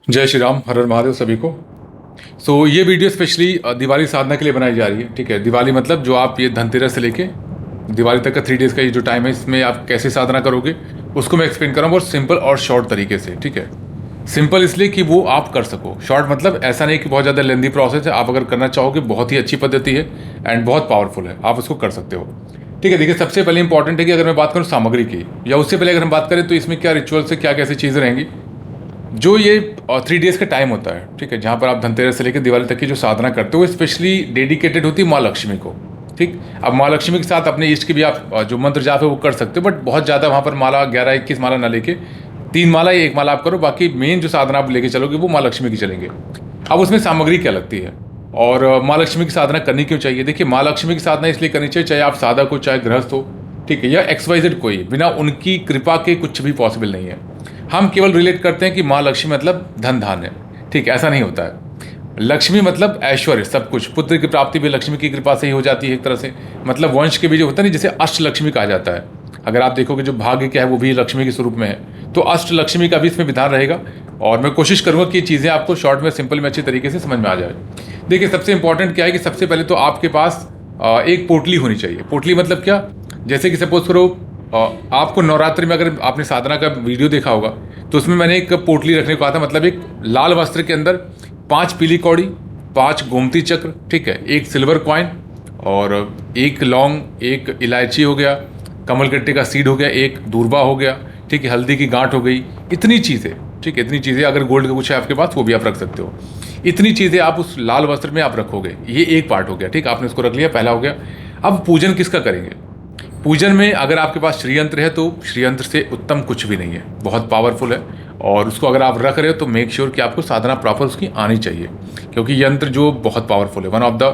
जय श्री राम, हर हर महादेव सभी को। ये वीडियो स्पेशली दिवाली साधना के लिए बनाई जा रही है। ठीक है, दिवाली मतलब जो आप ये धनतेरस से लेके दिवाली तक का 3 डेज़ का ये जो टाइम है, इसमें आप कैसे साधना करोगे उसको मैं एक्सप्लेन कर रहा हूँ बहुत सिंपल और शॉर्ट तरीके से। ठीक है, सिंपल इसलिए कि वो आप कर सको, शॉर्ट मतलब ऐसा नहीं कि बहुत ज़्यादा लेंदी प्रोसेस है। आप अगर करना चाहोगे बहुत ही अच्छी पद्धति है एंड बहुत पावरफुल है, आप उसको कर सकते हो। ठीक है, देखिए सबसे पहले इंपॉर्टेंट है कि अगर मैं बात करूँ सामग्री की, या उससे पहले अगर हम बात करें तो इसमें क्या रिचुअल से क्या कैसी चीज़ें रहेंगी। जो ये 3 डेज़ का टाइम होता है, ठीक है, जहाँ पर आप धनतेरस से लेकर दिवाली तक की जो साधना करते हो वो स्पेशली डेडिकेटेड होती है माँ लक्ष्मी को। ठीक, अब माँ लक्ष्मी के साथ अपने इष्ट की भी आप जो मंत्र जाप है वो कर सकते हो, बट बहुत ज़्यादा वहाँ पर माला 11-21 माला ना लेके 3 माला या 1 माला आप करो। बाकी मेन जो साधना आप लेके चलोगे वो माँ लक्ष्मी की चलेंगे। अब उसमें सामग्री क्या लगती है और माँ लक्ष्मी की साधना करनी क्यों चाहिए। देखिए, माँ लक्ष्मी की साधना इसलिए करनी चाहिए, चाहे आप साधक हो चाहे गृहस्थ हो, ठीक है, या XYZ कोई, बिना उनकी कृपा के कुछ भी पॉसिबल नहीं है। हम केवल रिलेट करते हैं कि माँ लक्ष्मी मतलब धन धान्य, ठीक, ऐसा नहीं होता है। लक्ष्मी मतलब ऐश्वर्य, सब कुछ। पुत्र की प्राप्ति भी लक्ष्मी की कृपा से ही हो जाती है एक तरह से। मतलब वंश के भी जो होता है ना, जैसे अष्ट लक्ष्मी कहा जाता है। अगर आप देखोगे जो भाग्य क्या है वो भी लक्ष्मी के स्वरूप में है, तो अष्ट लक्ष्मी का भी इसमें विधान रहेगा। और मैं कोशिश करूंगा कि ये चीज़ें आपको शॉर्ट में, सिंपल में, अच्छी तरीके से समझ में आ जाए। देखिए, सबसे इंपॉर्टेंट क्या है कि सबसे पहले तो आपके पास एक पोटली होनी चाहिए। पोटली मतलब क्या, जैसे कि सपोज करो आपको नवरात्रि में अगर आपने साधना का वीडियो देखा होगा तो उसमें मैंने एक पोटली रखने को कहा था। मतलब एक लाल वस्त्र के अंदर 5 पीली कौड़ी, 5 गोमती चक्र, ठीक है, 1 सिल्वर कॉइन और 1 लौंग, 1 इलायची हो गया, कमलकट्टे का सीड हो गया, 1 दूर्वा हो गया, ठीक है, हल्दी की गांठ हो गई। इतनी चीज़ें, ठीक है, इतनी चीज़ें, अगर गोल्ड का कुछ है आपके पास वो भी आप रख सकते हो। इतनी चीज़ें आप उस लाल वस्त्र में आप रखोगे। ये एक पार्ट हो गया, ठीक, आपने उसको रख लिया, पहला हो गया। अब पूजन किसका करेंगे। पूजन में अगर आपके पास श्रीयंत्र है तो श्रीयंत्र से उत्तम कुछ भी नहीं है, बहुत पावरफुल है। और उसको अगर आप रख रहे हो तो मेक श्योर कि आपको साधना प्रॉपर उसकी आनी चाहिए, क्योंकि यंत्र जो बहुत पावरफुल है, वन ऑफ द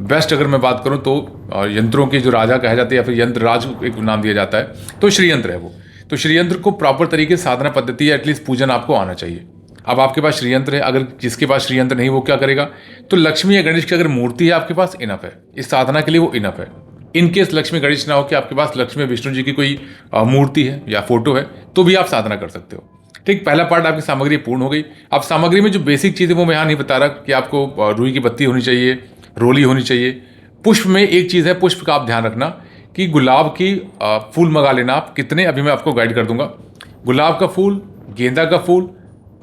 बेस्ट। अगर मैं बात करूं तो यंत्रों के जो राजा कहा जाता है या फिर यंत्र राज एक नाम दिया जाता है, तो श्रीयंत्र है वो। तो श्रीयंत्र को प्रॉपर तरीके से साधना पद्धति या एटलीस्ट पूजन आपको आना चाहिए। अब आपके पास श्रीयंत्र है, अगर जिसके पास श्रीयंत्र नहीं वो क्या करेगा, तो लक्ष्मी या गणेश की अगर मूर्ति है आपके पास, इनफ है इस साधना के लिए, वो इनफ है। इन केस लक्ष्मी गणेश ना हो कि आपके पास लक्ष्मी विष्णु जी की कोई मूर्ति है या फोटो है, तो भी आप साधना कर सकते हो। ठीक, पहला पार्ट आपकी सामग्री पूर्ण हो गई। अब सामग्री में जो बेसिक चीज़ें वो मैं यहाँ नहीं बता रहा कि आपको रुई की पत्ती होनी चाहिए, रोली होनी चाहिए। पुष्प में एक चीज़ है, पुष्प का आप ध्यान रखना कि गुलाब की फूल मंगा लेना आप। कितने, अभी मैं आपको गाइड कर दूंगा। गुलाब का फूल, गेंदा का फूल,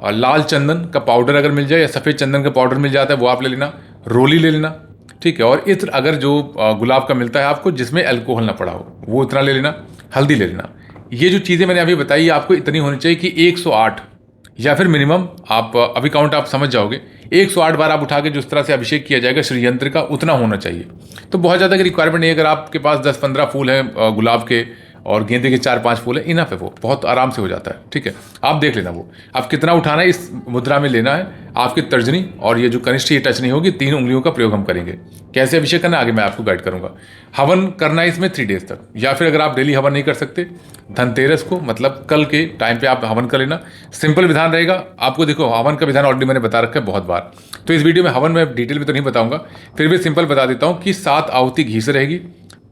लाल चंदन का पाउडर अगर मिल जाए या सफ़ेद चंदन का पाउडर मिल जाता है वो आप ले लेना, रोली ले लेना, ठीक है। और इत्र अगर जो गुलाब का मिलता है आपको जिसमें अल्कोहल ना पड़ा हो वो इतना ले लेना, हल्दी ले लेना। ये जो चीज़ें मैंने अभी बताई आपको इतनी होनी चाहिए कि 108 या फिर मिनिमम आप अभी काउंट आप समझ जाओगे, 108 बार आप उठा के जिस तरह से अभिषेक किया जाएगा श्रीयंत्र का, उतना होना चाहिए। तो बहुत ज़्यादा की रिक्वायरमेंट नहीं है। अगर आपके पास 10-15 फूल हैं गुलाब के और गेंदे के 4-5 फूल है, इनफ है, वो बहुत आराम से हो जाता है। ठीक है, आप देख लेना वो आप कितना उठाना है, इस मुद्रा में लेना है। आपकी तर्जनी और ये जो कनिष्ठ ये टच नहीं होगी, 3 उंगलियों का प्रयोग हम करेंगे। कैसे अभिषेक करना आगे मैं आपको गाइड करूंगा। हवन करना है इसमें 3 डेज़ तक, या फिर अगर आप डेली हवन नहीं कर सकते, धनतेरस को मतलब कल के टाइम पे आप हवन कर लेना। सिंपल विधान रहेगा आपको। देखो, हवन का विधान ऑलरेडी मैंने बता रखा है बहुत बार, तो इस वीडियो में हवन में डिटेल में तो नहीं बताऊंगा, फिर भी सिंपल बता देता हूँ कि 7 आहुति घी से रहेगी।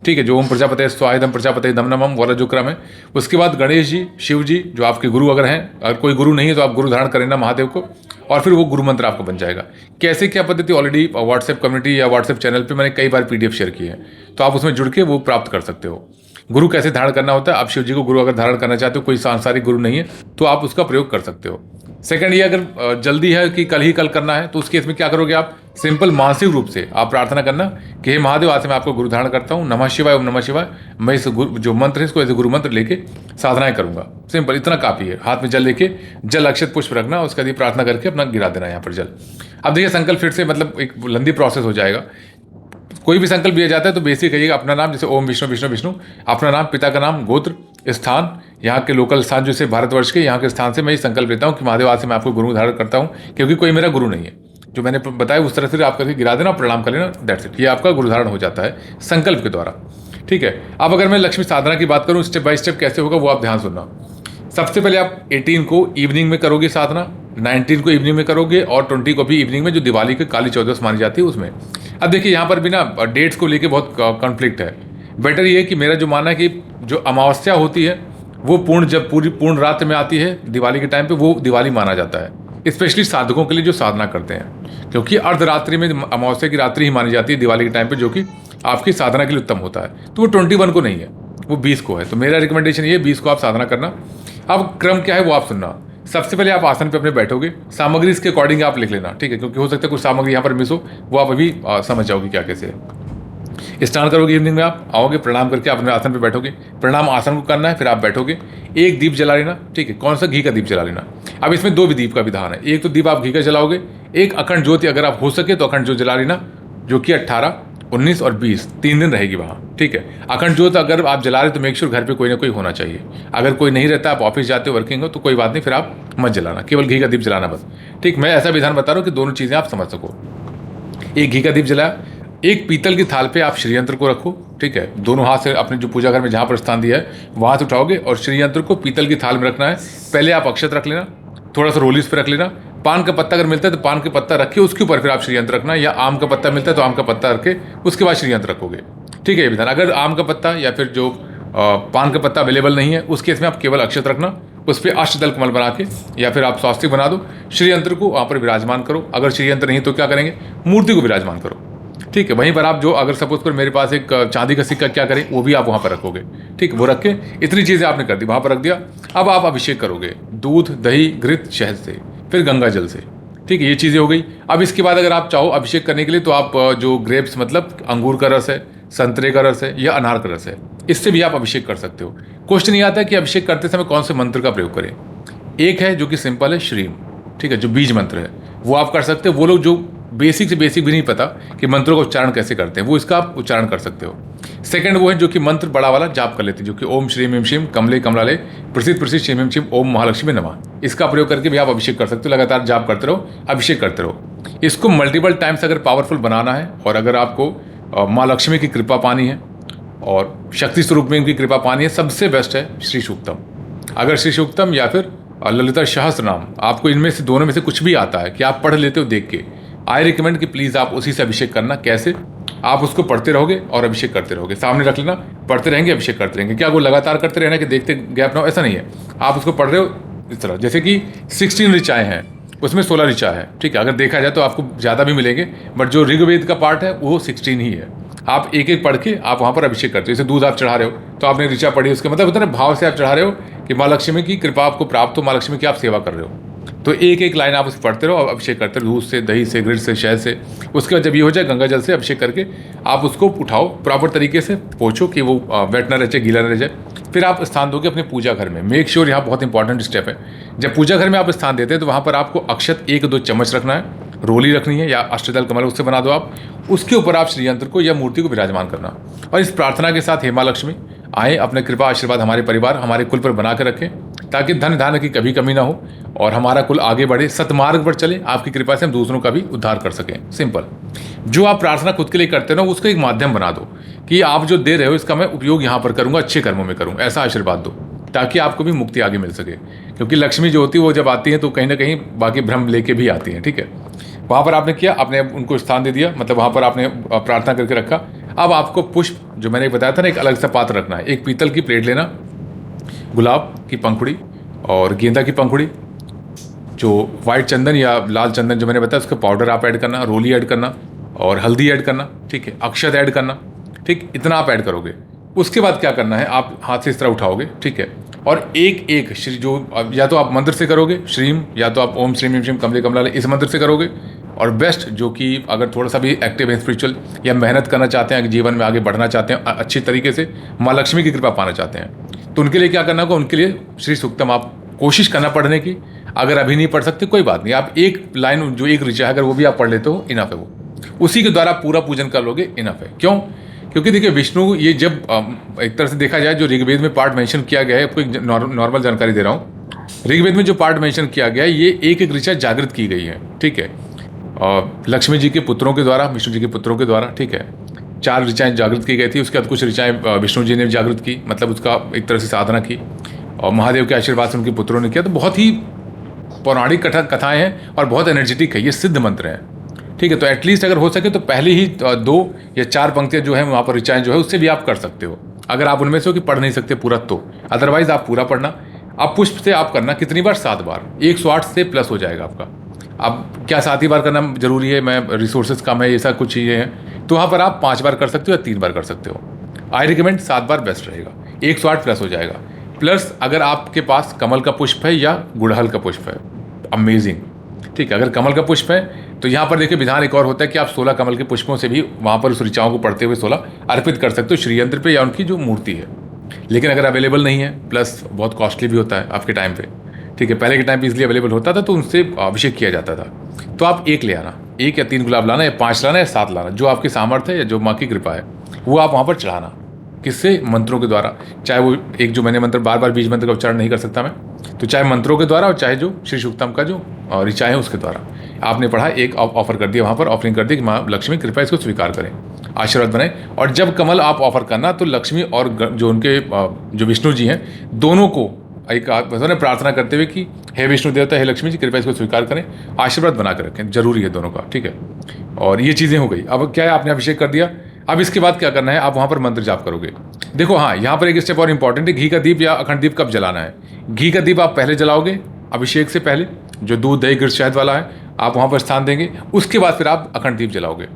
ठीक है, जो ओम प्रजापति स्वाहेदम प्रजापति दम नमम वाला जो क्रम है। उसके बाद गणेश जी, शिव जी जो आपके गुरु अगर हैं, अगर कोई गुरु नहीं है तो आप गुरु धारण करें ना महादेव को, और फिर वो गुरु मंत्र आपको बन जाएगा। कैसे क्या पद्धति ऑलरेडी व्हाट्सएप कम्युनिटी या व्हाट्सएप चैनल पे मैंने कई बार PDF शेयर की है, तो आप उसमें जुड़ के वो प्राप्त कर सकते हो। गुरु कैसे धारण करना होता है, आप शिव जी को गुरु अगर धारण करना चाहते हो, कोई सांसारिक गुरु नहीं है तो आप उसका प्रयोग कर सकते हो। सेकंड, ये अगर जल्दी है कि कल ही कल करना है, तो उस केस में क्या करोगे आप, सिंपल मानसिक रूप से आप प्रार्थना करना कि हे महादेव, आज से मैं आपको गुरु धारण करता हूँ, नमः शिवाय, ओम नमः शिवाय। मैं इस जो मंत्र है इसको ऐसे गुरु मंत्र लेके साधनाएं करूंगा। सिंपल इतना काफ़ी है। हाथ में जल लेके, जल अक्षत पुष्प रखना, उसके बाद प्रार्थना करके अपना गिरा देना यहाँ पर जल। अब देखिए, संकल्प फिर से मतलब एक लंबी प्रोसेस हो जाएगा। कोई भी संकल्प लिया जाता है तो बेसिक कहिएगा अपना नाम, जैसे ओम विष्णु विष्णु विष्णु, अपना नाम, पिता का नाम, गोत्र, स्थान, यहाँ के लोकल स्थान जैसे भारतवर्ष के यहाँ के स्थान से मैं ये संकल्प लेता हूँ कि महादेव, आज से मैं आपको गुरु धारण करता हूँ, क्योंकि कोई मेरा गुरु नहीं है। जो मैंने बताया उस तरह से आप करके गिरा देना, प्रणाम कर लेना, दैट्स इट। ये आपका गुरु धारण हो जाता है संकल्प के द्वारा। ठीक है, अब अगर मैं लक्ष्मी साधना की बात करूँ, स्टेप बाय स्टेप कैसे होगा वो आप ध्यान सुनना। सबसे पहले आप 18 को इवनिंग में करोगे साधना, 19 को इवनिंग में करोगे और 20 को भी इवनिंग में, जो दिवाली की काली चौदस मानी जाती है उसमें। अब देखिए, यहाँ पर भी ना डेट्स को लेके बहुत कॉन्फ्लिक्ट है। बेटर ये है कि मेरा जो मानना है कि जो अमावस्या होती है वो जब पूरी पूर्ण रात में आती है दिवाली के टाइम पे, वो दिवाली माना जाता है। स्पेशली साधकों के लिए जो साधना करते हैं, क्योंकि अर्धरात्रि में अमावस्या की रात्रि ही मानी जाती है दिवाली के टाइम पे, जो कि आपकी साधना के लिए उत्तम होता है। तो वो 21 को नहीं है, वो 20 को है। तो मेरा रिकमेंडेशन ये 20 को आप साधना करना। अब क्रम क्या है वो आप सुनना। सबसे पहले आप आसन पे अपने बैठोगे, सामग्री इसके अकॉर्डिंग आप लिख लेना, ठीक है, क्योंकि हो सकता है कुछ सामग्री यहाँ पर मिस हो, वो आप अभी समझ जाओगे क्या कैसे है। स्नान करोगे, इवनिंग में आप आओगे, प्रणाम करके आप अपने आसन पे बैठोगे। प्रणाम आसन को करना है, फिर आप बैठोगे, एक दीप जला लेना, ठीक है, कौन सा, घी का दीप जला लेना। अब इसमें 2 दीप का विधान है, एक तो दीप आप घी का जलाओगे, एक अखंड ज्योति अगर आप हो सके तो अखंड ज्योति जला लेना, जो कि 18, 19 और 20 3 दिन रहेगी वहाँ, ठीक है। अखंड ज्योति अगर आप जला रहे तो मेक श्योर घर पे कोई ना कोई होना चाहिए। अगर कोई नहीं रहता, आप ऑफिस जाते हो, वर्किंग हो, तो कोई बात नहीं, फिर आप मत जलाना, केवल घी का दीप जलाना बस, ठीक। मैं ऐसा विधान बता रहा हूँ कि दोनों चीज़ें आप समझ सको। एक घी का दीप जलाया, एक पीतल की थाल पे आप श्रीयंत्र को रखो, ठीक है, दोनों हाथ से अपने जो पूजा घर में जहाँ पर स्थान दिया है वहाँ से उठाओगे और श्रीयंत्र को पीतल की थाल में रखना है। पहले आप अक्षत रख लेना, थोड़ा सा रोली उस पर रख लेना, पान का पत्ता अगर मिलता है तो पान का पत्ता रख के उसके ऊपर फिर आप श्रीयंत्र रखना, या आम का पत्ता मिलता है तो आम का पत्ता रख के उसके बाद श्रीयंत्र रखोगे, ठीक है। ये विधान, अगर आम का पत्ता या फिर जो पान का पत्ता अवेलेबल नहीं है उस केस में आप केवल अक्षत रखना, उस पर अष्टदल कमल बना के या फिर आप स्वास्तिक बना दो, श्रीयंत्र को वहाँ पर विराजमान करो। अगर श्रीयंत्र नहीं तो क्या करेंगे, मूर्ति को विराजमान करो, ठीक है। वहीं पर आप जो अगर सपोज पर मेरे पास एक चांदी का सिक्का क्या करें, वो भी आप वहाँ पर रखोगे, ठीक है। वो रख के इतनी चीज़ें आपने कर दी, वहाँ पर रख दिया। अब आप अभिषेक करोगे दूध, दही, घृत, शहद से, फिर गंगा जल से, ठीक है। ये चीज़ें हो गई। अब इसके बाद अगर आप चाहो अभिषेक करने के लिए तो आप जो ग्रेप्स मतलब अंगूर का रस है, संतरे का रस है या अनार का रस है, इससे भी आप अभिषेक कर सकते हो। क्वेश्चन ये आता है कि अभिषेक करते समय कौन से मंत्र का प्रयोग करें। एक है जो कि सिंपल है, श्रीम, ठीक है, जो बीज मंत्र है वो आप कर सकते हो। वो लोग जो बेसिक से बेसिक भी नहीं पता कि मंत्रों का उच्चारण कैसे करते हैं, वो इसका आप उच्चारण कर सकते हो। सेकंड वो है जो कि मंत्र बड़ा वाला जाप कर लेते हैं, जो कि ओम श्रीम हिम शिम कमले कमलाले प्रसिद्ध प्रसिद्ध शिम हिम शिम ओम महालक्ष्मी नमः, इसका प्रयोग करके भी आप अभिषेक कर सकते हो। लगातार जाप करते रहो, अभिषेक करते रहो। इसको मल्टीपल टाइम्स अगर पावरफुल बनाना है और अगर आपको माँ लक्ष्मी की कृपा पानी है और शक्ति स्वरूप में उनकी कृपा पानी है, सबसे बेस्ट है श्री सूक्तम। अगर श्री सूक्तम या फिर ललिता सहस्त्र नाम, आपको इनमें से दोनों में से कुछ भी आता है कि आप पढ़ लेते हो देख के, आई रिकमेंड कि प्लीज़ आप उसी से अभिषेक करना। कैसे, आप उसको पढ़ते रहोगे और अभिषेक करते रहोगे, सामने रख लेना, पढ़ते रहेंगे, अभिषेक करते रहेंगे। क्या वो लगातार करते रहना कि देखते गैप ना हो, ऐसा नहीं है। आप उसको पढ़ रहे हो इस तरह, जैसे कि 16 ऋचाएँ हैं, उसमें 16 ऋचा है, ठीक है। अगर देखा जाए तो आपको ज़्यादा भी मिलेंगे, बट जो ऋग्वेद का पार्ट है वो 16 ही है। आप एक एक पढ़ के आप वहाँ पर अभिषेक करते हो। जैसे दूध आप चढ़ा रहे हो तो आपने ऋचा पढ़ी, उसका मतलब होता है ना भाव से आप चढ़ा रहे हो कि माँ लक्ष्मी की कृपा आपको प्राप्त हो, माँ लक्ष्मी की आप सेवा कर रहे हो। तो एक एक लाइन आप उसको पढ़ते रहो और अभिषेक करते रहो, दूध से, दही से, घृत से, शहद से। उसके बाद जब ये हो जाए गंगा जल से अभिषेक करके आप उसको उठाओ, प्रॉपर तरीके से पोछो कि वो वेट ना रह जाए, गीला ना रह जाए। फिर आप स्थान दोगे अपने पूजा घर में। मेक श्योर यहाँ बहुत इंपॉर्टेंट स्टेप है, जब पूजा घर में आप स्थान देते हैं तो वहाँ पर आपको अक्षत 1-2 चम्मच रखना है, रोली रखनी है या अष्टदल कमल उससे बना दो आप, उसके ऊपर आप श्रीयंत्र को या मूर्ति को विराजमान करना। और इस प्रार्थना के साथ हे माँ लक्ष्मी आए, अपने कृपा आशीर्वाद हमारे परिवार, हमारे कुल पर बना कर रखें, ताकि धन धान्य की कभी कमी ना हो और हमारा कुल आगे बढ़े, सतमार्ग पर चले। आपकी कृपा से हम दूसरों का भी उद्धार कर सकें। सिंपल। जो आप प्रार्थना खुद के लिए करते हो उसको एक माध्यम बना दो कि आप जो दे रहे हो इसका मैं उपयोग यहाँ पर करूँगा, अच्छे कर्मों में करूँ, ऐसा आशीर्वाद दो ताकि आपको भी मुक्ति आगे मिल सके। क्योंकि लक्ष्मी जो होती है वो जब आती है तो कहीं ना कहीं बाकी भ्रम लेके भी आती हैं, ठीक है। वहाँ पर आपने किया, आपने उनको स्थान दे दिया, मतलब वहाँ पर आपने प्रार्थना करके रखा। अब आपको पुष्प जो मैंने बताया था ना, एक अलग सा पात्र रखना है। एक पीतल की प्लेट लेना, गुलाब की पंखुड़ी और गेंदा की पंखुड़ी, जो वाइट चंदन या लाल चंदन जो मैंने बताया उसका पाउडर आप ऐड करना, रोली ऐड करना और हल्दी ऐड करना, ठीक है, अक्षत ऐड करना, ठीक, इतना आप ऐड करोगे। उसके बाद क्या करना है, आप हाथ से इस तरह उठाओगे, ठीक है, और एक एक श्री जो या तो आप मंत्र से करोगे श्रीम, या तो आप ओम श्रीम श्रीम कमले कमलाले इस मंत्र से करोगे। और बेस्ट जो कि अगर थोड़ा सा भी एक्टिव है स्पिरिचुअल या मेहनत करना चाहते हैं, जीवन में आगे बढ़ना चाहते हैं, अच्छी तरीके से माँ लक्ष्मी की कृपा पाना चाहते हैं, तो उनके लिए क्या करना होगा, उनके लिए श्री सूक्तम आप कोशिश करना पढ़ने की। अगर अभी नहीं पढ़ सकते कोई बात नहीं, आप एक लाइन जो एक ऋचा है अगर वो भी आप पढ़ लेते हो इनफ है, वो उसी के द्वारा पूरा पूजन कर लोगे, इनफ है। क्यों? क्योंकि देखिए विष्णु, ये जब एक तरह से देखा जाए जो ऋग्वेद में पार्ट मेंशन किया गया है, आपको एक नॉर्मल जानकारी दे रहा हूँ। ऋग्वेद में जो पार्ट मेंशन किया गया है ये एक एक ऋचा जागृत की गई है, ठीक है, लक्ष्मी जी के पुत्रों के द्वारा, विष्णु जी के पुत्रों के द्वारा, ठीक है। 4 ऋचाएँ जागृत की गई थी, उसके बाद कुछ ऋचाएँ विष्णु जी ने जागृत की, मतलब उसका एक तरह से साधना की, और महादेव के आशीर्वाद से उनके पुत्रों ने किया। तो बहुत ही पौराणिक कथाएँ हैं और बहुत एनर्जेटिक है, ये सिद्ध मंत्र हैं, ठीक है। तो एटलीस्ट अगर हो सके तो पहले ही 2 या 4 पंक्तियाँ जो है वहाँ पर ऋचाएँ जो है उससे भी आप कर सकते हो, अगर आप उनमें से हो कि पढ़ नहीं सकते पूरा तो। अदरवाइज आप पूरा पढ़ना। अब पुष्प से आप करना कितनी बार? 7 बार, 108 से प्लस हो जाएगा आपका। अब क्या 7 ही बार करना जरूरी है? मैं रिसोर्सेज कम है, ऐसा कुछ चीज़ें हैं, तो वहाँ पर आप 5 बार कर सकते हो या 3 बार कर सकते हो। आई रिकमेंड 7 बार बेस्ट रहेगा, 108 प्लस हो जाएगा। प्लस अगर आपके पास कमल का पुष्प है या गुड़हल का पुष्प है, अमेजिंग। ठीक है, अगर कमल का पुष्प है तो यहाँ पर देखिए विधान एक और होता है कि आप 16 कमल के पुष्पों से भी वहाँ पर उस ऋचाओं को पढ़ते हुए 16 अर्पित कर सकते हो श्रीयंत्र पे या उनकी जो मूर्ति है। लेकिन अगर अवेलेबल नहीं है, प्लस बहुत कॉस्टली भी होता है आपके टाइम पे, ठीक है, पहले के टाइम पे इसलिए अवेलेबल होता था तो उनसे अभिषेक किया जाता था। तो आप एक ले आना, 1 या 3 गुलाब लाना, या 5 लाना, या 7 लाना, जो आपकी सामर्थ्य है या जो माँ की कृपा है वो आप वहाँ पर चढ़ाना। किससे? मंत्रों के द्वारा। चाहे वो एक जो मैंने मंत्र बार बार बीज मंत्र का उच्चारण नहीं कर सकता मैं, तो चाहे मंत्रों के द्वारा और चाहे जो श्री सूक्तम का जो ऋचा है उसके द्वारा आपने पढ़ा, एक ऑफर कर दिया वहाँ पर, ऑफरिंग कर दी कि माँ लक्ष्मी कृपया इसको स्वीकार करें, आशीर्वाद बनाए। और जब कमल आप ऑफर करना तो लक्ष्मी और जो उनके जो विष्णु जी हैं दोनों को एक प्रार्थना करते हुए कि हे विष्णु देवता, हे लक्ष्मी जी, कृपया इसको स्वीकार करें, आशीर्वाद बना कर रखें, जरूरी है दोनों का। ठीक है, और ये चीज़ें हो गई। अब क्या है, आपने अभिषेक कर दिया, अब इसके बाद क्या करना है, आप वहाँ पर मंत्र जाप करोगे। देखो हाँ, यहाँ पर एक स्टेप और इंपॉर्टेंट है, घी का दीप या अखंड दीप कब जलाना है। घी का दीप आप पहले जलाओगे अभिषेक से पहले, जो दूध दही गिर शहद वाला है आप वहाँ पर स्थान देंगे, उसके बाद फिर आप अखंड दीप जलाओगे।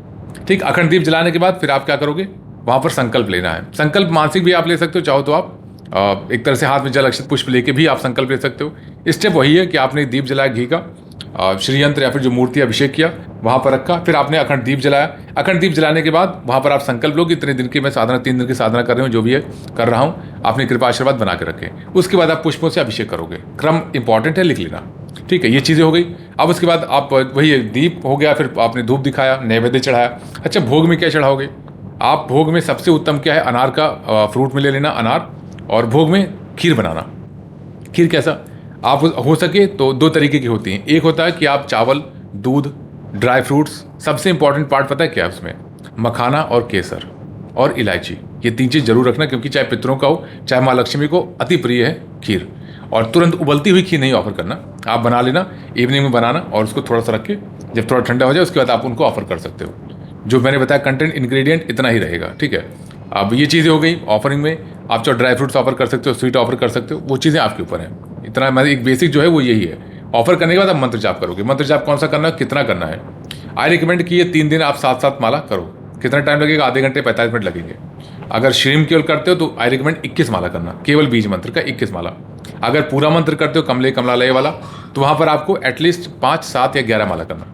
ठीक, अखंड दीप जलाने के बाद फिर आप क्या करोगे, वहाँ पर संकल्प लेना है। संकल्प मानसिक भी आप ले सकते हो, चाहो तो आप एक तरह से हाथ में जल अक्षत पुष्प लेके भी आप संकल्प ले सकते हो। स्टेप वही है कि आपने दीप जलाया घी का, श्रीयंत्र या फिर जो मूर्ति अभिषेक किया वहाँ पर रखा, फिर आपने अखंड दीप जलाया। अखंड दीप जलाने के बाद वहाँ पर आप संकल्प लो कि इतने दिन की मैं साधना, 3 दिन की साधना कर रही हूँ, जो भी है कर रहा हूँ, आपने कृपा आशीर्वाद बना के रखे। उसके बाद आप पुष्पों से अभिषेक करोगे, क्रम इंपॉर्टेंट है, लिख लेना। ठीक है, ये चीज़ें हो गई। अब उसके बाद आप वही दीप हो गया, फिर आपने धूप दिखाया, नैवेद्य चढ़ाया। अच्छा, भोग में क्या चढ़ाओगे आप? भोग में सबसे उत्तम क्या है, अनार का फ्रूट में ले लेना अनार, और भोग में खीर बनाना। खीर कैसा? आप हो सके तो 2 तरीके की होती हैं। एक होता है कि आप चावल, दूध, ड्राई फ्रूट्स, सबसे इंपॉर्टेंट पार्ट पता है क्या है उसमें, मखाना और केसर और इलायची, ये 3 चीज़ जरूर रखना, क्योंकि चाहे पितरों का हो चाहे माँ लक्ष्मी को अति प्रिय है खीर। और तुरंत उबलती हुई खीर नहीं ऑफर करना, आप बना लेना, इवनिंग में बनाना, और उसको थोड़ा सा रख के जब थोड़ा ठंडा हो जाए उसके बाद आप उनको ऑफर कर सकते हो। जो मैंने बताया कंटेंट इंग्रेडिएंट इतना ही रहेगा। ठीक है, अब ये चीज़ें हो गई ऑफरिंग में। आप चाहे ड्राई फ्रूट्स ऑफर कर सकते हो, स्वीट ऑफर कर सकते हो, वो चीज़ें आपके ऊपर हैं। इतना मतलब एक बेसिक जो है वो यही है। ऑफर करने के बाद आप मंत्र जाप करोगे। मंत्र जाप कौन सा करना है, कितना करना है? आई रिकमेंड कि ये 3 दिन आप 7-7 माला करो। कितना टाइम लगेगा? आधे घंटे 45 मिनट लगेंगे। अगर श्रीम केवल करते हो तो आई रिकमेंड 21 माला करना, केवल बीज मंत्र का 21 माला। अगर पूरा मंत्र करते हो कमले कमलालय वाला, तो वहाँ पर आपको एटलीस्ट 5, 7 या 11 माला करना।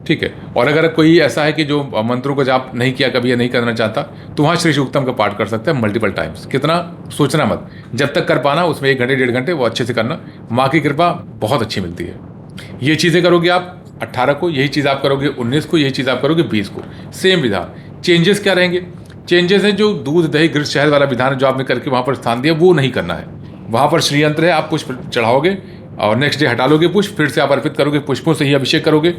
ठीक है, और अगर कोई ऐसा है कि जो मंत्रों को जाप नहीं किया कभी या नहीं करना चाहता, तो वहाँ श्री सूक्तम का पाठ कर सकते हैं मल्टीपल टाइम्स। कितना सोचना मत, जब तक कर पाना उसमें 1 घंटे 1.5 घंटे वो अच्छे से करना, माँ की कृपा बहुत अच्छी मिलती है। ये चीज़ें करोगे आप 18 को, यही चीज़ आप करोगे 19 को, यही चीज़ आप करोगे 20 को, सेम विधान। चेंजेस क्या रहेंगे? चेंजेस है जो दूध दही गिर शहद वाला विधान जो आपने करके वहाँ पर स्थान दिया वो नहीं करना है। वहाँ पर श्रीयंत्र है, आप पुष्प चढ़ाओगे और नेक्स्ट डे हटा लोगे पुष्प, फिर से आप अर्पित करोगे, पुष्पों से ही अभिषेक करोगे,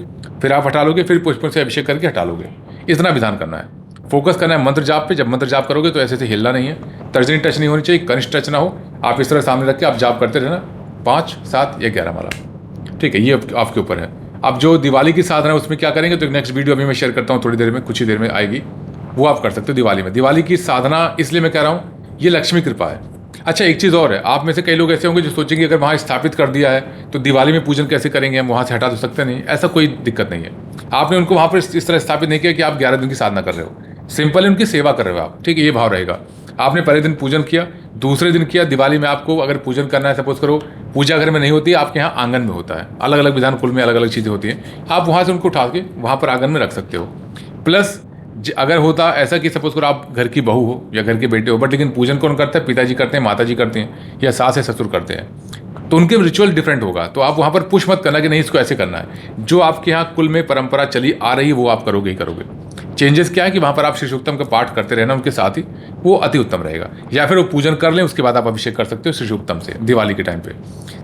फिर आप हटा लोगे, फिर पुष्पों से अभिषेक करके हटा लोगे। इतना विधान करना है। फोकस करना है मंत्र जाप पे। जब मंत्र जाप करोगे तो ऐसे हिलना नहीं है, तर्जनी टच नहीं होनी चाहिए, कनिष्ठ टच ना हो। आप इस तरह सामने रख के आप जाप करते रहना 5, 7 या 11 माला। ठीक है, ये आपके ऊपर है। अब जो दिवाली की साधना है उसमें क्या करेंगे, तो नेक्स्ट वीडियो अभी मैं शेयर करता हूँ थोड़ी देर में, कुछ ही देर में आएगी, वो आप कर सकते हो दिवाली में। दिवाली की साधना इसलिए मैं कह रहा हूँ, ये लक्ष्मी कृपा है। अच्छा, एक चीज़ और है, आप में से कई लोग ऐसे होंगे जो सोचेंगे अगर वहाँ स्थापित कर दिया है तो दिवाली में पूजन कैसे करेंगे, हम वहाँ से हटा तो सकते नहीं। ऐसा कोई दिक्कत नहीं है। आपने उनको वहाँ पर इस तरह स्थापित नहीं किया कि आप 11 दिन की साधना कर रहे हो, सिंपल उनकी सेवा कर रहे हो आप। ठीक है, ये भाव रहेगा। आपने पहले दिन पूजन किया, दूसरे दिन किया, दिवाली में आपको अगर पूजन करना है, सपोज करो पूजा घर में नहीं होती है, आपके यहाँ आंगन में होता है। अलग अलग विधान कुल में अलग अलग चीज़ें होती हैं, आप वहाँ से उनको उठा के वहाँ पर आंगन में रख सकते हो। प्लस अगर होता ऐसा कि सपोज करो आप घर की बहू हो या घर के बेटे हो, बट लेकिन पूजन कौन करता है, पिताजी करते हैं, माताजी करते हैं, या सास या ससुर करते हैं, तो उनके रिचुअल डिफरेंट होगा। तो आप वहाँ पर पुश मत करना कि नहीं इसको ऐसे करना है। जो आपके यहाँ कुल में परंपरा चली आ रही है वो आप करोगे ही करोगे। चेंजेस क्या है कि वहाँ पर आप श्री सूक्तम का पाठ करते रहना उनके साथ ही, वो अति उत्तम रहेगा। या फिर वो पूजन कर लें, उसके बाद आप अभिषेक कर सकते हो श्री सूक्तम से दिवाली के टाइम पे।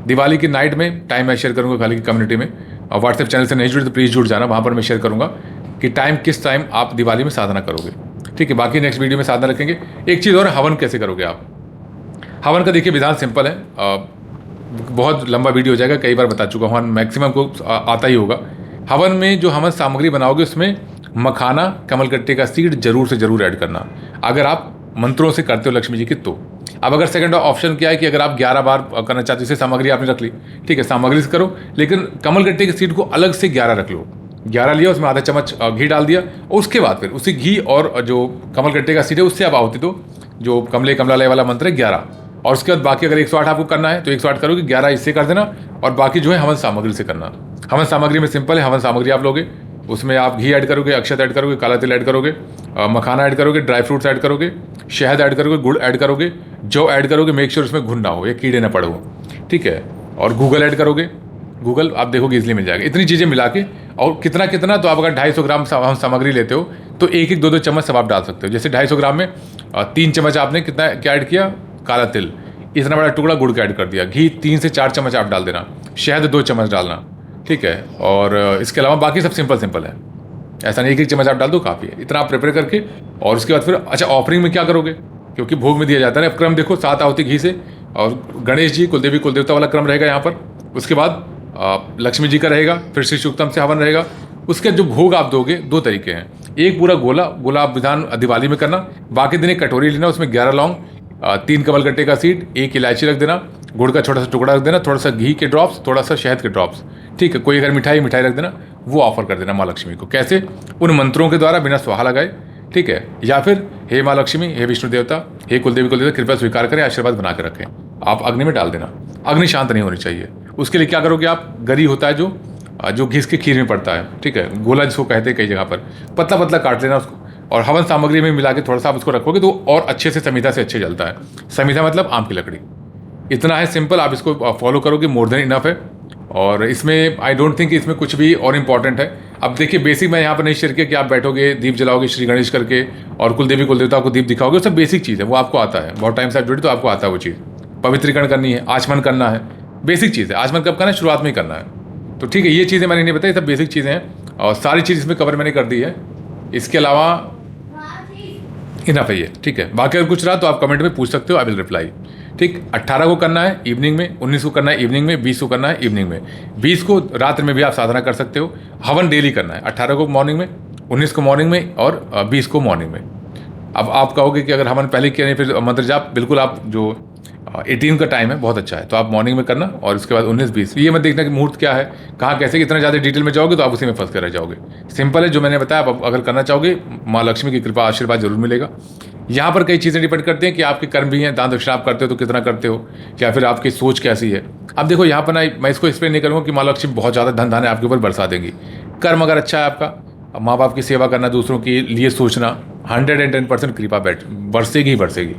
दिवाली की नाइट में टाइम मैं शेयर करूँगा खाली की कम्युनिटी में, और व्हाट्सएप चैनल से नहीं जुड़े तो प्लीज़ जुड़ जाना, वहाँ पर मैं शेयर करूँगा कि टाइम किस टाइम आप दिवाली में साधना करोगे। ठीक है, बाकी नेक्स्ट वीडियो में साधना रखेंगे। एक चीज़ और, हवन कैसे करोगे आप? हवन का देखिए विधान सिंपल है, बहुत लंबा वीडियो हो जाएगा, कई बार बता चुका हूँ, मैक्सिमम को आता ही होगा। हवन में जो हवन सामग्री बनाओगे उसमें मखाना, कमलगट्टे का सीड जरूर से जरूर ऐड करना। अगर आप मंत्रों से करते हो लक्ष्मी जी की तो अब अगर सेकंड ऑप्शन क्या है कि अगर आप 11 बार करना चाहते हो, जैसे सामग्री आपने रख ली, ठीक है, सामग्री से करो, लेकिन कमलगट्टे की सीड को अलग से 11 रख लो। 11 लिया, उसमें आधा चम्मच घी डाल दिया, और उसके बाद फिर उसी घी और जो कमलगट्टे का सीड है उससे आप आहुति दो, जो कमले कमलालय वाला मंत्र है 11। और उसके बाद बाकी अगर 108 आपको करना है तो 108 करोगे, 11 इससे कर देना, और बाकी जो है हवन सामग्री से करना। हवन सामग्री में सिंपल है, हवन सामग्री आप लोगे, उसमें आप घी ऐड करोगे, अक्षत ऐड करोगे, काला तिल ऐड करोगे, मखाना ऐड करोगे, ड्राई फ्रूट्स ऐड करोगे, शहद ऐड करोगे, गुड़ ऐड करोगे, जौ ऐड करोगे, मेक श्योर उसमें घुन ना हो या कीड़े ना पड़े हो, ठीक है, और गूगल ऐड करोगे। गूगल आप देखोगे इजीली मिल जाएगा। इतनी चीज़ें मिला के, और कितना कितना, तो आप अगर 250 ग्राम सामग्री लेते हो तो 1-1, 2-2 चम्मच सब आप डाल सकते हो। जैसे 250 ग्राम में 3 चम्मच आपने कितना क्या ऐड किया, काला तिल, इतना बड़ा टुकड़ा गुड़ का ऐड कर दिया, घी 3 से 4 चम्मच आप डाल देना, शहद 2 चम्मच डालना, ठीक है, और इसके अलावा बाकी सब सिंपल सिंपल है, ऐसा नहीं 1-1 चम्मच आप डाल दो काफ़ी है। इतना आप प्रिपेयर करके, और उसके बाद फिर अच्छा ऑफरिंग में क्या करोगे, क्योंकि भोग में दिया जाता है ना, क्रम देखो 7 आहुति घी से, और गणेश जी कुलदेवी कुलदेवता वाला क्रम रहेगा यहाँ पर। उसके बाद लक्ष्मी जी का रहेगा, फिर श्री सूक्तम से हवन रहेगा। उसके जो भोग आप दोगे 2 तरीके हैं, एक पूरा गोला आप विधान दिवाली में करना, बाकी दिन एक कटोरी लेना, उसमें 11 लौंग, 3 कमलगट्टे का सीड, 1 इलायची रख देना, गुड़ का छोटा सा टुकड़ा रख देना, थोड़ा सा घी के ड्रॉप्स, थोड़ा सा शहद के ड्रॉप्स, ठीक है, कोई अगर मिठाई रख देना, वो ऑफर कर देना माँ लक्ष्मी को। कैसे, उन मंत्रों के द्वारा बिना स्वाहा लगाए, ठीक है, या फिर हे माँ लक्ष्मी, हे विष्णु देवता, हे कुलदेवी कुलदेवता, कृपया स्वीकार करें, आशीर्वाद बना के रखें, आप अग्नि में डाल देना। अग्नि शांत नहीं होनी चाहिए। उसके लिए क्या करोगे आप, गरी होता है जो घिस के खीर में पड़ता है, ठीक है, गोला जिसको कहते हैं कई जगह पर, पतला पतला काट लेना उसको, और हवन सामग्री में मिला के थोड़ा सा आप उसको रखोगे तो और अच्छे से समीधा से अच्छे जलता है। समीधा मतलब आम की लकड़ी। इतना है सिंपल, आप इसको फॉलो करोगे, मोर देन इनफ है। और इसमें आई डोंट थिंक इसमें कुछ भी और इम्पॉर्टेंट है। अब देखिए बेसिक मैं यहाँ पर नहीं शेयर किया कि आप बैठोगे, दीप जलाओगे श्री गणेश करके, और कुलदेवी कुलदेवता को दीप दिखाओगे, वो सब बेसिक चीज़ है, वो आपको आता है, बहुत टाइम से आप जुड़े तो आपको आता है वो चीज़। पवित्रीकरण करनी है, आचमन करना है, बेसिक चीज़ है। आचमन कब करना है, शुरुआत में ही करना है। तो ठीक है, ये चीज़ें मैंने नहीं बताई, सब बेसिक चीज़ें हैं, और सारी चीज़ इसमें कवर मैंने कर दी है। इसके अलावा इनफ है ये, ठीक है। बाकी अगर कुछ रहा तो आप कमेंट में पूछ सकते हो, आई विल रिप्लाई, ठीक। 18 को करना है इवनिंग में, 19 को करना है इवनिंग में, 20 को करना है इवनिंग में, 20 को रात में भी आप साधना कर सकते हो। हवन डेली करना है, 18 को मॉर्निंग में, 19 को मॉर्निंग में, और 20 को मॉर्निंग में। अब आप कहोगे कि अगर हवन पहले किया नहीं फिर मंत्र जाप, बिल्कुल आप जो 18 का टाइम है बहुत अच्छा है, तो आप मॉर्निंग में करना, और उसके बाद 19-20 ये मत देखना कि मुहूर्त क्या है, कहाँ कैसे, इतना ज़्यादा डिटेल में जाओगे तो आप उसी में फंस कर रह जाओगे। सिंपल है जो मैंने बताया, आप अगर करना चाहोगे माँ लक्ष्मी की कृपा आशीर्वाद जरूर मिलेगा। यहाँ पर कई चीज़ें डिपेंड करती हैं कि आपके कर्म भी हैं, दान दक्षिणा आप करते हो तो कितना करते हो, या फिर आपकी सोच कैसी है। अब देखो यहाँ पर ना, मैं इसको एक्सप्लेन नहीं करूँगा कि माँ लक्ष्मी बहुत ज़्यादा धन धान्य आपके ऊपर बरसा देंगी। कर्म अगर अच्छा है आपका, माँ बाप की सेवा करना, दूसरों के लिए सोचना, 110% कृपा बरसेगी ही बरसेगी,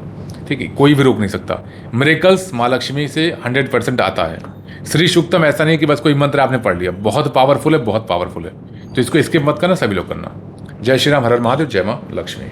ठीक है, कोई भी रोक नहीं सकता। मिरेकल्स माँ लक्ष्मी से 100% आता है। श्री सूक्तम ऐसा नहीं कि बस कोई मंत्र आपने पढ़ लिया, बहुत पावरफुल है, बहुत पावरफुल है, तो इसको स्किप मत करना, सभी लोग करना। जय श्री राम, हर हर महादेव, जय माँ लक्ष्मी।